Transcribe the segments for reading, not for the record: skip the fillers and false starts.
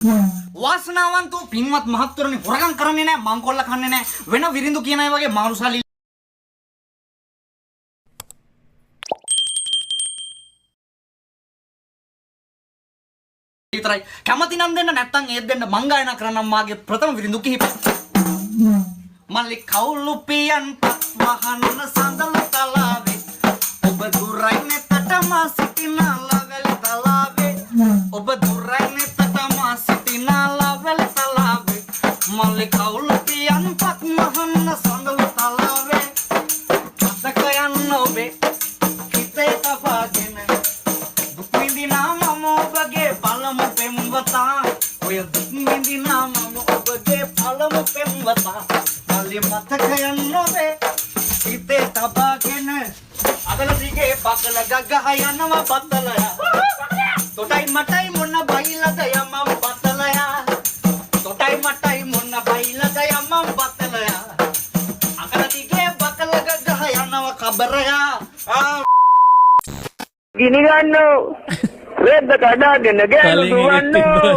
වාසනාවන්ත පින්වත් මහත්තුරුනි හොරගම් කරන්නේ නැහැ මංකොල්ල කන්නේ නැහැ වෙන විරිඳු කියන අය වගේ මානුසාලි විතරයි කැමති නම් දෙන්න නැත්තම් ඒත් දෙන්න මං ගායනා කරන්නම් මාගේ ප්‍රථම විරිඳු කිහිප මල්ලි කවුළු පියන් වහන්න සඳල තලාවේ ඔබ දුරයි නෙතටම සිටින ලවැල් තලාවේ ඔබ දුරයි නෙතටම සිටින ලවැල් තලාවේ මල්ලි කවුළු පියන් වහන්න සඳල තලාවේ අතක යන්න ඔබේ හිතේ තබාගෙන දුක් විඳිනා මම ඔබගේ පළමු පෙම්වතා ඔය දුක් විඳිනා මම ඔබගේ පළමු පෙම්වතා මල්ලි මතක යන්න ඔබේ හිතේ තබාගෙන අගල දිගේ බකල ගගහ යනවා බතලයා තොටයි මටයි මොන බයිලද යමම් බතලයා තොටයි මටයි මොන බයිලද යමම් බතලයා අගල දිගේ බකල ගගහ යනවා කබරයා ගිනි ගන්නෝ රෙද්ද කඩාගෙන ගෑනු දුවන්නෝ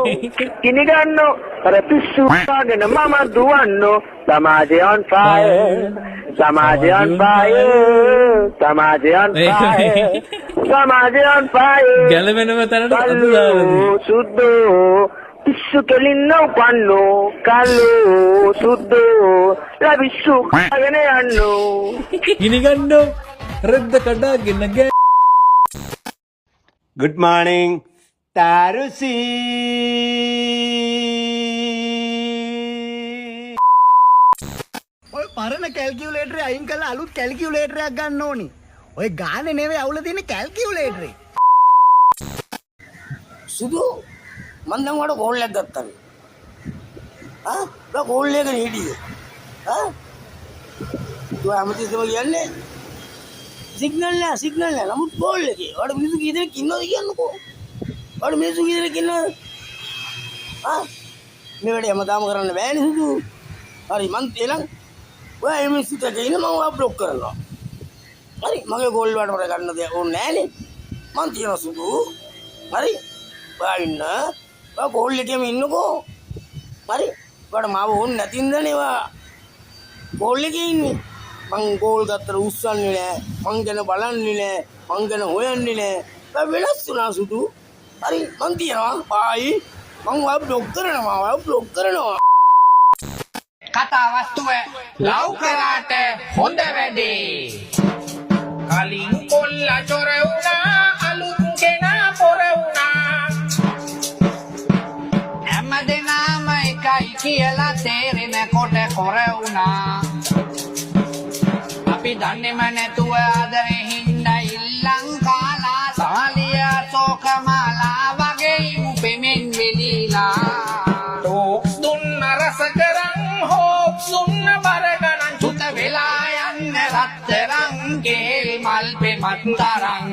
ගිනි ගන්නෝ අර පිස්සු කාගෙන මම දුවන්නෝ සමාජය on fire සමාජය on fire සමාජය on fire සමාජය on fire ගැලවෙනම තැනට අදුදාලා සුද්දෝ පිස්සු කෙලින්නෝ පන්නෝ කල්ලෝ සුද්දෝ ලබිස්සු කාගෙන යන්නෝ ගිනි ගන්නෝ රෙද්ද කඩාගෙන ගෑ Good morning, Tarusi. ඔය පරණ කැල්කියුලේටරේ අයින් කරලා අලුත් කැල්කියුලේටරයක් ගන්න ඕනි. ඔය ගානේ නෙවෙයි අවුල තියෙන කැල්කියුලේටරේ. සුදු මන් දැන් වඩ කෝල් එකක් ගත්තා නේ. කෝල් එක නෙඩියේ. තු අමතිසම කියන්නේ සිග්නල් නෑ නමුත් කෝල් එකේ. වඩ මිනිස්සු කී දෙනෙක් ඉන්නවද කියන්නකෝ. වඩ මිනිස්සු කී දෙනෙක් ඉන්නවද? මේ වැඩේ හැමදාම කරන්න බෑනේ සුදු. හරි මං එලං ඔය මිනිස්සුට දෙන්න මම ඔයා බ්ලොක් කරනවා. හරි මගේ කෝල් වලට වඩ ගන්න දෙයක් ඕනේ නෑනේ. මං තියන සුදු. හරි ඔයා ඉන්න. ඔයා කෝල් එකේම ඉන්නකෝ. හරි වඩ මාව ඕනේ නැතින්දනේ ඔයා කෝල් එකේ ඉන්නේ. මං කෝල් ගත්තට උස්සන්නේ නෑ. මං ගැන බලන්නේ නෑ. මං ගැන හොයන්නේ නෑ. ඔයා වෙනස් වුණා සුදු. හරි මං තියනවා. ආයි මං ඔයා බ්ලොක් කරනවා. ඔයා බ්ලොක් කරනවා. කතා වස්තුව ලව් කරාට හොඳ වැඩේ කලින් කොල්ල චොර වුණා අලුත් කෙනා පොර වුණා හැමදෙනාම එකයි කියලා තේරෙන කොට කොර වුණා අපි දන්නේම නැතුව ආදරේ හින්දා ඉල්ලං කාලා සාලිය සෝකමාලා වගේ උපෙමින් වෙලිලා ටෝක්ස් දුන්න රස කරන් හෝප්ස් දුන්න බරගණන් චුත වෙලා යන්න රත්තරන් කේල් මල් පෙමත්තරන්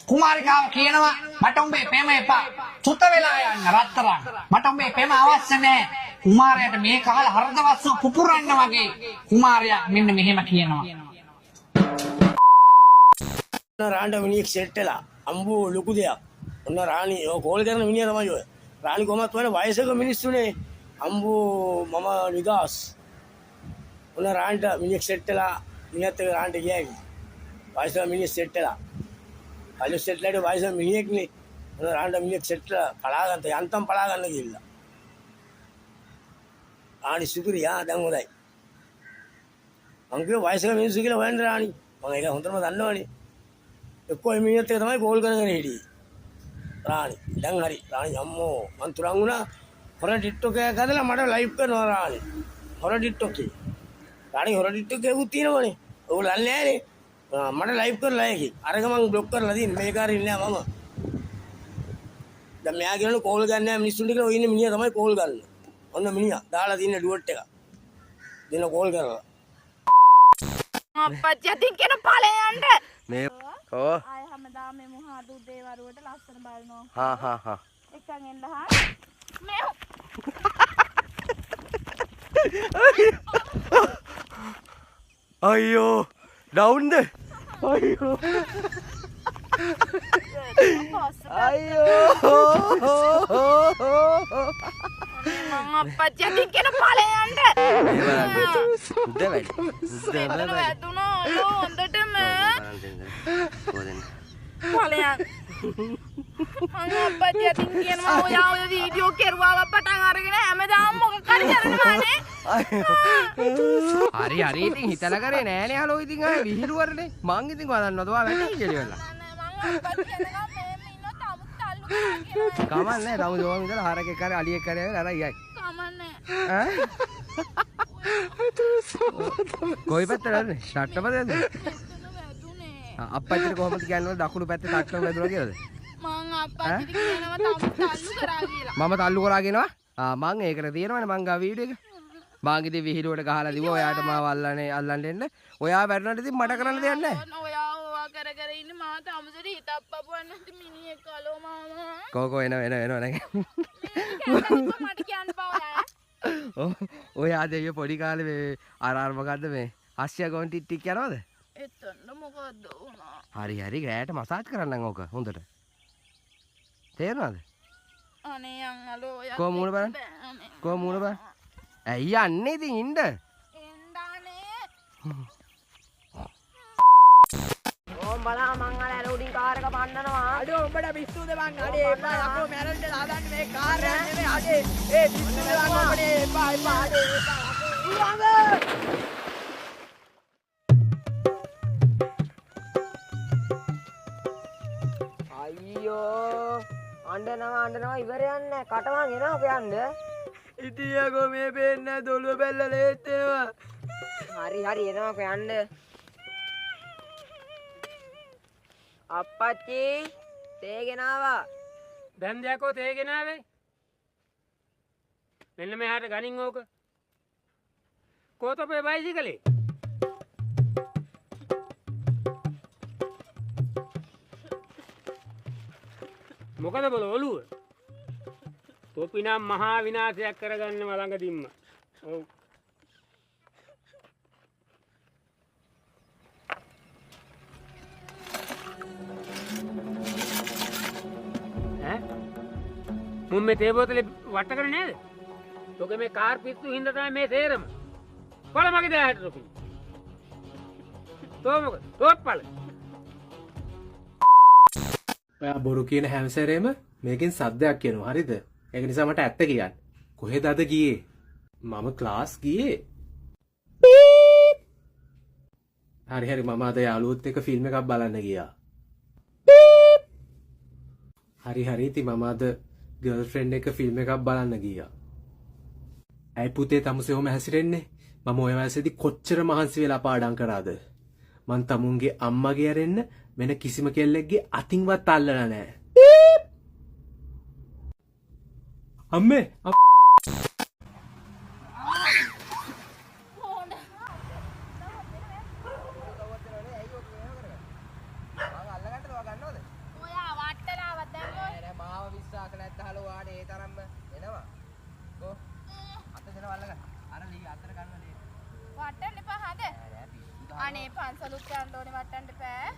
කුමාරිකාව කියනවා මට උඹේ පෙම එපා චුත වෙලා යන්න රත්තරන් මට උඹේ පෙම අවශ්‍ය නැහැ කුමාරයාට මේ කාල හරදවස්ස පුපුරන්න වගේ කුමාරයා මෙන්න මෙහෙම කියනවා රාණ්ඩ මිනිහෙක් සෙට් වෙලා අම්බෝ ලොකු දෙයක් ඔන්න රාණි ඔය කෝල් කරන මිනිහා තමයි ඔය රාණි කොහමත් වල වයසක මිනිස්සුනේ අම්බෝ මම නිදාස් ඔන්න රාණ්ඩ මිනිහෙක් සෙට් වෙලා මිනිහත් එක්ක රාණ්ඩ ගියා වයසක මිනිහෙක් සෙට් වෙලා අලු සෙට් ලයිඩ් වයසක මිනිහෙක්නේ ඔන්න රාණ්ඩ මිනිහෙක් සෙට් වෙලා පලා ගන්න යන්තම් පලා ගන්න ගිහිල්ලා ආනි සුපිරියා දැන් හොඳයි මං කිව්ව වයසක මිනිස්සු කියලා හොයන්න රාණි මම ඒක හොඳටම දන්නවනේ එක්කෝ මිනිහත් එක්ක තමයි කෝල් කරගෙන හිටියේ රාණි දැන් හරි රාණි අම්මෝ මං තුරන් වුණා හොර ටික්ටොක් එකක් හදලා මට ලයිව් කරනවා රාණි හොර ටික්ටොක් එකේ රාණි හොර ටික්ටොක් එකක් තියෙනවනේ ඕගොල්ලෝ දන්නේ නැහනේ මට ලයිව් කරලා ඒකේ අරක මං බ්ලොක් කරලා තියෙන මේක හරි ඉන්නේ මම දැන් මෙයා කියනවා කෝල් ගන්න නැහැ මිනිස්සුන්ට කියලා ඔය ඉන්නේ මිනිහා තමයි කෝල් ගන්න ඔන්න මිනිහා දාලා තියෙන ඩුවට් එක දෙන කෝල් කරලා අප්පච්චි අතින් කියන ඵලයන්ට මේ ආය හැමදාම මේ මොහාදු දේවරුවට ලස්සන බලනවා හා එකන් එන්න හා මේ අයියෝ ඩවුන්ද අයියෝ මං අප්පච්චි අතින් කියන ඵලයන්ට. වැදුනා හොඳටම. ඵලයන්. මං අප්පච්චි අතින් කියනවා ඔයා ඔය වීඩියෝ කෙරුවාව පටන් අරගෙන හැමදාම මොකක් හරි කරනවානේ. හරි හරි ඉතින් හිතලා කරේ නෑනේ හලෝ ඉතින් ආ විහිළුවරනේ මං ඉතින් බලන්නවද ඔයා වැටි කියලා මං අප්පච්චි එනකම් මෙහෙම ඉන්නොත් අමුත් තල්ලු කරා කියනවා. කමන්නේ තවු දෝම ඉඳලා හරකෙක් කරේ අලියෙක් කරේ අර යයි කමන්නේ. ඈ කොයි පැත්තටද ෂට්ට පැත්තද අප්පච්චිට කොහොමද කියන්නේ දකුණු පැත්තේ ටක්ටර් වැදුනා කියලාද මං අප්පච්චිට කියනවා තල්ලු කරා කියලා. මම තල්ලු කරා කියනවා මං ඒකට තියෙනවනේ මං ගා වීඩියෝ එක මං ඉතින් විහිළුවට ගහලා දිව්වා ඔයාට මාව අල්ලන්න එන්න ඔයා වැටුණාට ඉතින් මට කරන්න දෙයක් නැහැ ඔයා ඕවා කර ඉන්නේ මා තමුසෙට හිතප්පපුවන්න මිනිහෙක් කලෝ මාමා. කෝකෝ එන නැග මට කියන්න බෑ. ඔයා දෙවිය පොඩි කාලේ මේ අර මොකද්ද මේ හස්සිය ගොන් ටික් යනවද? එතන මොකද්ද වුණා? හරි රෑට මසාජ් කරන්නම් ඕක හොඳට. තේරෙනවද? අනේ යංගලෝ ඔයා කො මූණ බලන්න. කො මූණ බලන්න. ඇයි යන්නේ ඉතින් ඉන්න? එන්දානේ. ඕම් බලා මං අර උඩින් කාර් එක පන්නනවා. අඩෝ උඹට පිස්සුද බං අඩේ එපා යකෝ මැරෙන්න හදන්නේ මේ කාර් එක නෙමෙයි අඩේ ඒ පිස්සුද බං අපේ එපා අඩේ එපා උලංග අයියෝ අඬනවා ඉවරයක් නැහැ කටමං එනවා කියන්න. ඉතියකෝ මේ පේන්නේ දොළුව බැල්ල ලේත් එනවා. හරි එනවා කියන්න. අප්පච්චි තේගෙන ආවා. දැන් දැකෝ තේගෙන ආවේ. මෙන්න මෙහාට ගනින් ඕක. කොතපේ බයිසිකලේ. මොකද බල ඔළුව? තොපි නම් මහා විනාශයක් කරගන්න ළඟදීම. ඔව්. මුන් මේ තේ බෝතලේ වට කරේ නේද? තෝගේ මේ කාර් පිස්සු හින්දා තමයි මේ තේරම. පළ මගේ දැහැට තොපි. තෝ මොකද? තෝත් පළ. ඔයා බොරු කියන හැම සැරේම මේකෙන් සද්දයක් කියනවා. හරිද? ඒක නිසා මට ඇත්ත කියන්න. කොහෙද අද ගියේ? මම ක්ලාස් ගියේ. හරි මම අද යාළුවොත් එක්ක ෆිල්ම් එකක් බලන්න ගියා. හරි ඉතින් මම අද ගර්ල්ෆ්‍රෙන්ඩ් එක ෆිල්ම් එකක් බලන්න ගියා. ඇයි පුතේ තමුසේ ඔහම හැසිරෙන්නේ? මම ඔය වයසේදී කොච්චර මහන්සි වෙලා පාඩම් කරාද? මං තමුන්ගේ අම්මගේ ඇරෙන්න වෙන කිසිම කෙල්ලෙක්ගේ අතින්වත් අල්ලලා නැහැ. අම්මේ අනේ පන්සලුත් යන්න ඕනේ වට්ටන්න බෑ.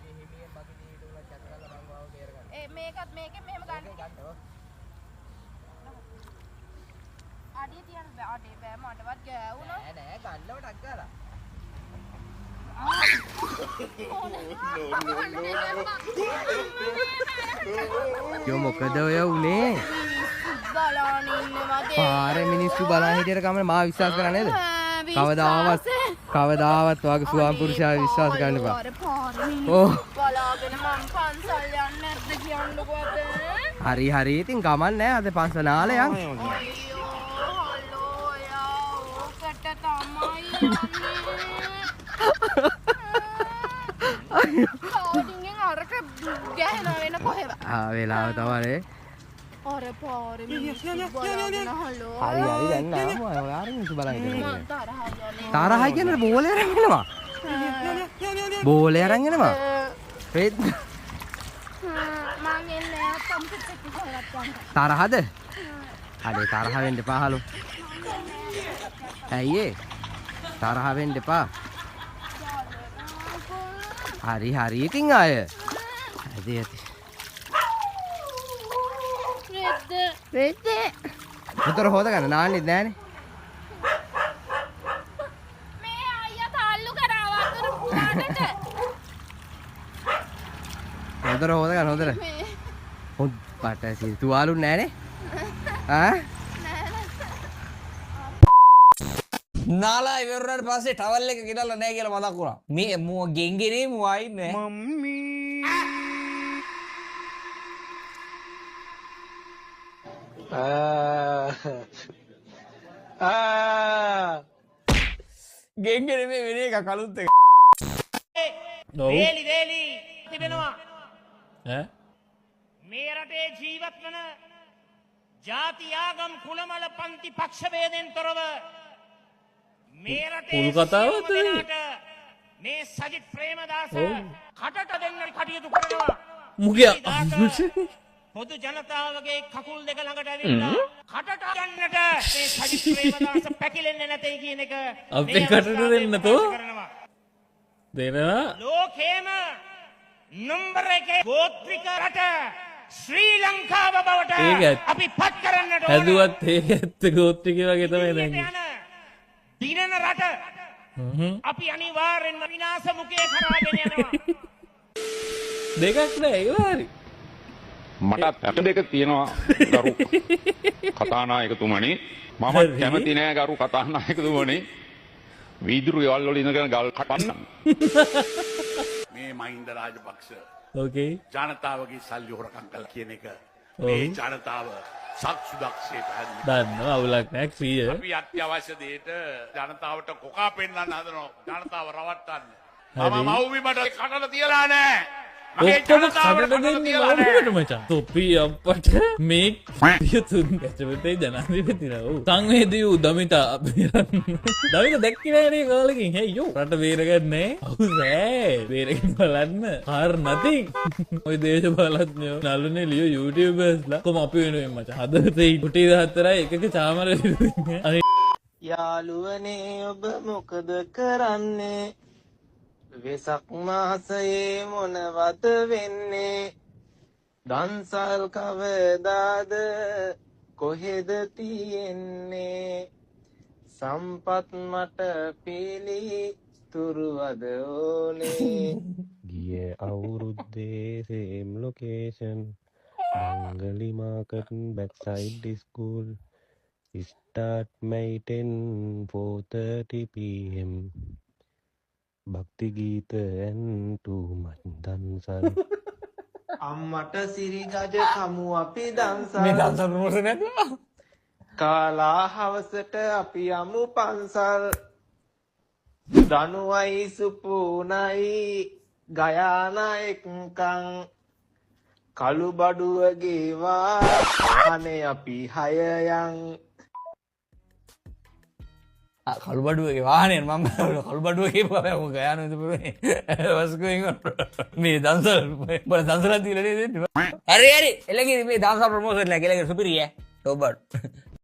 මේකත් මේකෙන් මෙහෙම ගන්න. අඩිය තියන්න බෑ. අඩේ බෑ මටවත් ගෑවුණා. නෑ ගන්නව ටක් ගාලා. යෝ මොකද ඔය උනේ? බලන්න ඉන්නේ වගේ. පාරේ මිනිස්සු බලන් හිටියට කම මා විශ්වාස කරන්නේ නේද? කවදාවත් වාගේ සුවාම් පුරුෂයා විශ්වාස කරන්න එපා. ඕ බලාගෙන මම පන්සල් යන්නේ නැද්ද කියන්නකෝ අද. හරි ඉතින් ගමන් නෑ අද පන්සල් නාලේ යන්. අයියෝ හලෝ යා ඕකට තමයි යන්නේ. කවුදින්ගෙන් අරක ගහනවා වෙන කොහෙද? වෙලාව තමයි. අර පාරේ මිනිස්සු බලාගෙන හලෝ. හරි දැන් නෑ ඔයාලා මිනිස්සු බලන් ඉන්නේ. මම තරහා යන්නේ. තරහයි කියන්නේ බෝලේ අරන් එනවා. බෝලේ අරන් එනවා. ඒත් මං එන්නේ කම්පියුටර් එක හොයන්න. තරහද? අනේ තරහ වෙන්න එපා හලෝ. ඇයි ඒ? තරහ වෙන්න එපා. හරි ඉතින් අය. ඇයි රෙද්දේ උතර හොද ගන්න නාන්නෙත් නෑනේ. මේ අයියා තාල්ලු කරා වතුර පුරාටට. උතර හොද ගන්න හොදට. හොත් පටසි තුවාලු නෑනේ. ආ නාලා ඉවරුණාට පස්සේ ටවල් එක ගෙනල්ලා නැහැ කියලා මතක් වුණා. මේ මුව ගෙන්ගෙනේ මුව ආයි නෑ. ගෙන්ගෙනේ මේ වෙන එක කලුත් එක. වේලි තිබෙනවා. මේ රටේ ජීවත් වන ජාති ආගම් කුලමල පන්ති පක්ෂ වේදෙන් තොරව මේ රටේ කතාවද මේ සජිත් ප්‍රේමදාස කටට දෙන්න කටයුතු කරනවා. මුගියා පොදු ජනතාවගේ කකුල් දෙක ළඟට ඇවිල්ලා කටට ගන්නට මේ සජිත් ප්‍රේමදාස පැකිලෙන්නේ නැtei කියන එක අපේ කටට දෙන්න තෝ දෙනවා. ලෝකේම නම්බර 1 ගෝත්‍රික රට ශ්‍රී ලංකාව බවට අපි පත් කරන්නට ඕන. හැදුවත් ඒක ඇත්ත ගෝත්‍රික වගේ තමයි දැන්. දිනන රට අපි අනිවාර්යෙන්ම විනාශ මුඛයේ කරාගෙන යනවා. දෙකක් නෑ ඒක හරි. මට පැට දෙක තියෙනවා ගරු කතානායකතුමනි. මම කැමති නෑ ගරු කතානායකතුමනි වීදුරු ගෙවල් වල ඉඳගෙන ගල් කපන්න. මේ මහින්ද රාජපක්ෂ ඕකේ ජනතාවගේ සල්ලි හොරකම් කළා කියන එක මේ ජනතාව සක්සුදක්ෂේ පැහැදිලි දන්නවා අවුලක් නෑ ක්‍රිය. අපි අත්‍යවශ්‍ය දෙයට ජනතාවට කොකා පෙන්නන්න හදනවා ජනතාව රවට්ටන්න. මම මව්බිමට කටට තියලා නෑ. ඔක්කොම කටට දෙන්නේ මව්බිමට මචං. තොපි අප්පට මේ පියතුන් ගැචපතේ ජනාධිපතිව සංවේදී වූ දමිතා දමිතා දැක්කේ නෑනේ කාලෙකින්. හේයෝ රට බේරගන්නේ අවුසෑ බේරගෙන බලන්න හාර නැති ඔය දේශපාලඥයෝ නළුනේ ලියෝ YouTubers කොම අපි වෙනුවෙන් මචං හදතේ කුටි 14යි එකක චාමර විරුද්ධ. යාළුවනේ ඔබ මොකද කරන්නේ වෙසක් මාසයේ මොනවද වෙන්නේ දන්සල් කවදාද කොහෙද තියෙන්නේ සම්පත් මට පිළිතුරුවද ඕනේ ගිය අවුරුද්දේ same location Bengali market backside school start May 10 4:30 pm භක්ති ගීත and too much දන්සල් අම්මට සිරිගජ කමු අපි දන්සල් මේ දන්සල් ප්‍රමෝෂන් නැතුව කාලා හවසට අපි යමු පන්සල් දනුවයි සුපුනයි ගයානා එක්කං කළු බඩුව ගේවා අනේ අපි හයයන් කළුබඩුවගේ වාහනය මම කළුබඩුවගේ පම ගයාන වස්කුවෙන් මේ දන්සල් බල දන්සලත් තිීලනේ දෙන්න හරි එලගේ මේ දන්සල් ප්‍රමෝෂන් ලැගෙලගේ සුපිරිය ටෝබට්